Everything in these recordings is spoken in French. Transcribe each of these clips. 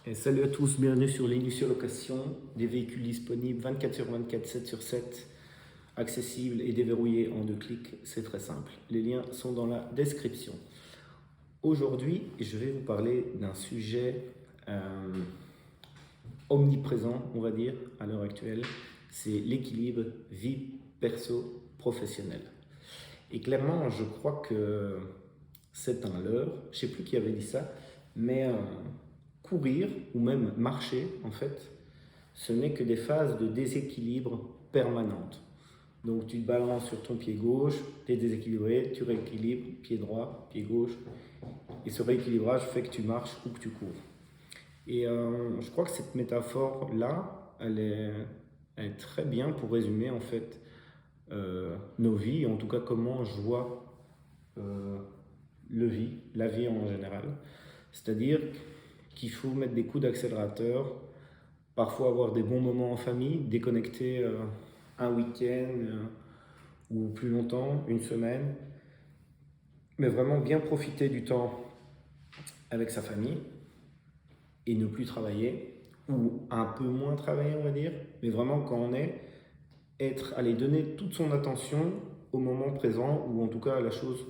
Et salut à tous, bienvenue sur l'Initial Location, des véhicules disponibles 24 sur 24, 7 sur 7, accessibles et déverrouillés en 2 clics, c'est très simple. Les liens sont dans la description. Aujourd'hui, je vais vous parler d'un sujet omniprésent, on va dire, à l'heure actuelle, c'est l'équilibre vie perso-professionnelle. Et clairement, je crois que c'est un leurre, je ne sais plus qui avait dit ça, mais courir ou même marcher, en fait, ce n'est que des phases de déséquilibre permanentes. Donc tu te balances sur ton pied gauche, tu es déséquilibré, tu rééquilibres, pied droit, pied gauche, et ce rééquilibrage fait que tu marches ou que tu cours. Et je crois que cette métaphore-là, elle est très bien pour résumer en fait nos vies, en tout cas comment je vois la vie en général. C'est-à-dire qu'il faut mettre des coups d'accélérateur, parfois avoir des bons moments en famille, déconnecter un week-end ou plus longtemps, une semaine, mais vraiment bien profiter du temps avec sa famille et ne plus travailler, ou un peu moins travailler on va dire, mais vraiment quand on est, aller donner toute son attention au moment présent, ou en tout cas à la chose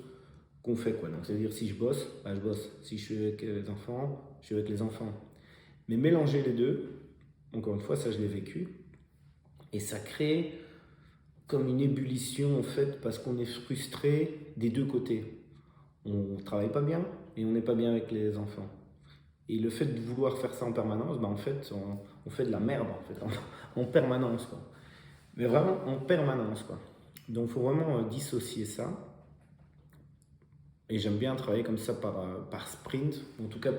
qu'on fait quoi. Donc c'est-à-dire si je bosse, bah, je bosse. Si je suis avec les enfants, je suis avec les enfants. Mais mélanger les deux, encore une fois, ça je l'ai vécu, et ça crée comme une ébullition en fait parce qu'on est frustré des deux côtés. On travaille pas bien et on n'est pas bien avec les enfants. Et le fait de vouloir faire ça en permanence, bah en fait, on fait de la merde en fait, en permanence quoi. Mais vraiment en permanence quoi. Donc il faut vraiment dissocier ça. Et j'aime bien travailler comme ça par sprint, en tout cas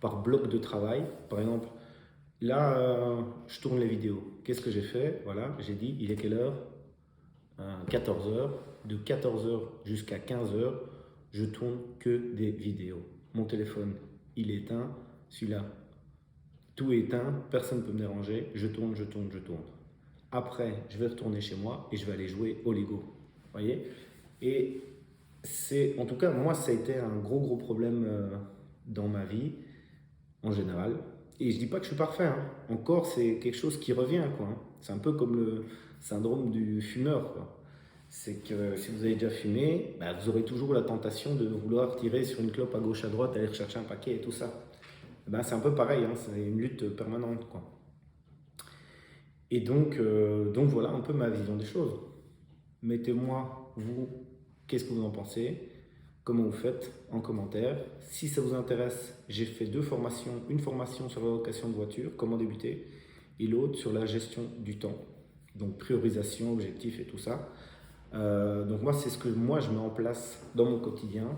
par bloc de travail. Par exemple, là, je tourne les vidéos. Qu'est-ce que j'ai fait? Voilà, j'ai dit, il est quelle heure? 14 heures. De 14 heures jusqu'à 15 heures, je tourne que des vidéos. Mon téléphone, il est éteint. Celui-là, tout est éteint. Personne ne peut me déranger. Je tourne, je tourne, je tourne. Après, je vais retourner chez moi et je vais aller jouer au Lego. Vous voyez? Et en tout cas, moi, ça a été un gros problème dans ma vie, en général. Et je dis pas que je suis parfait, hein. Encore, c'est quelque chose qui revient, quoi, hein. C'est un peu comme le syndrome du fumeur, quoi. C'est que si vous avez déjà fumé, bah, vous aurez toujours la tentation de vouloir tirer sur une clope à gauche, à droite, aller rechercher un paquet et tout ça. Ben, c'est un peu pareil, hein, c'est une lutte permanente, quoi. Et donc voilà un peu ma vision des choses. Mettez-moi, vous, qu'est-ce que vous en pensez? Comment vous faites en commentaire? Si ça vous intéresse, j'ai fait 2 formations. Une formation sur la location de voiture, comment débuter, et l'autre sur la gestion du temps. Donc priorisation, objectif et tout ça. Donc moi, c'est ce que moi je mets en place dans mon quotidien.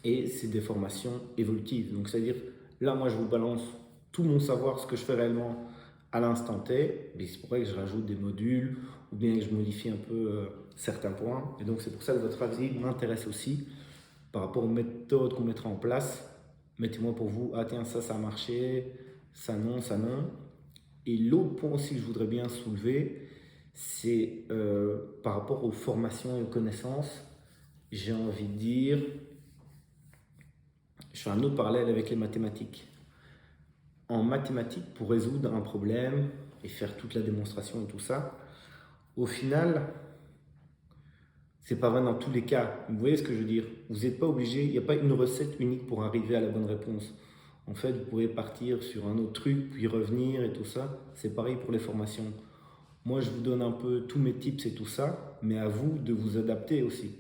Et c'est des formations évolutives. Donc c'est-à-dire, là, moi, je vous balance tout mon savoir, ce que je fais réellement à l'instant T. Mais c'est pour ça que je rajoute des modules ou bien que je modifie un peu certains points. Et donc c'est pour ça que votre avis m'intéresse aussi par rapport aux méthodes qu'on mettra en place. Mettez-moi pour vous, ah tiens, ça a marché, ça non, ça non. Et l'autre point aussi que je voudrais bien soulever, c'est par rapport aux formations et aux connaissances. J'ai envie de dire, je fais un autre parallèle avec les mathématiques. En mathématiques, pour résoudre un problème et faire toute la démonstration et tout ça, au final, c'est pas vrai dans tous les cas. Vous voyez ce que je veux dire? Vous n'êtes pas obligé, il n'y a pas une recette unique pour arriver à la bonne réponse. En fait, vous pouvez partir sur un autre truc, puis revenir et tout ça. C'est pareil pour les formations. Moi, je vous donne un peu tous mes tips et tout ça, mais à vous de vous adapter aussi.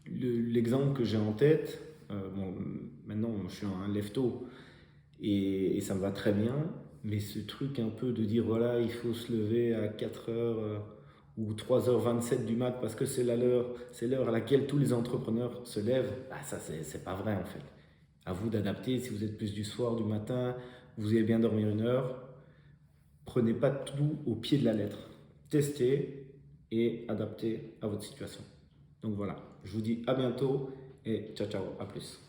L'exemple que j'ai en tête, bon, maintenant je suis un lève-tôt et ça me va très bien, mais ce truc un peu de dire voilà, il faut se lever à 4h ou 3h27 du mat parce que c'est l'heure à laquelle tous les entrepreneurs se lèvent, bah, ça c'est pas vrai en fait. À vous d'adapter, si vous êtes plus du soir, du matin, vous allez bien dormir 1 heure, prenez pas tout au pied de la lettre. Testez et adaptez à votre situation. Donc voilà, je vous dis à bientôt et ciao ciao, à plus.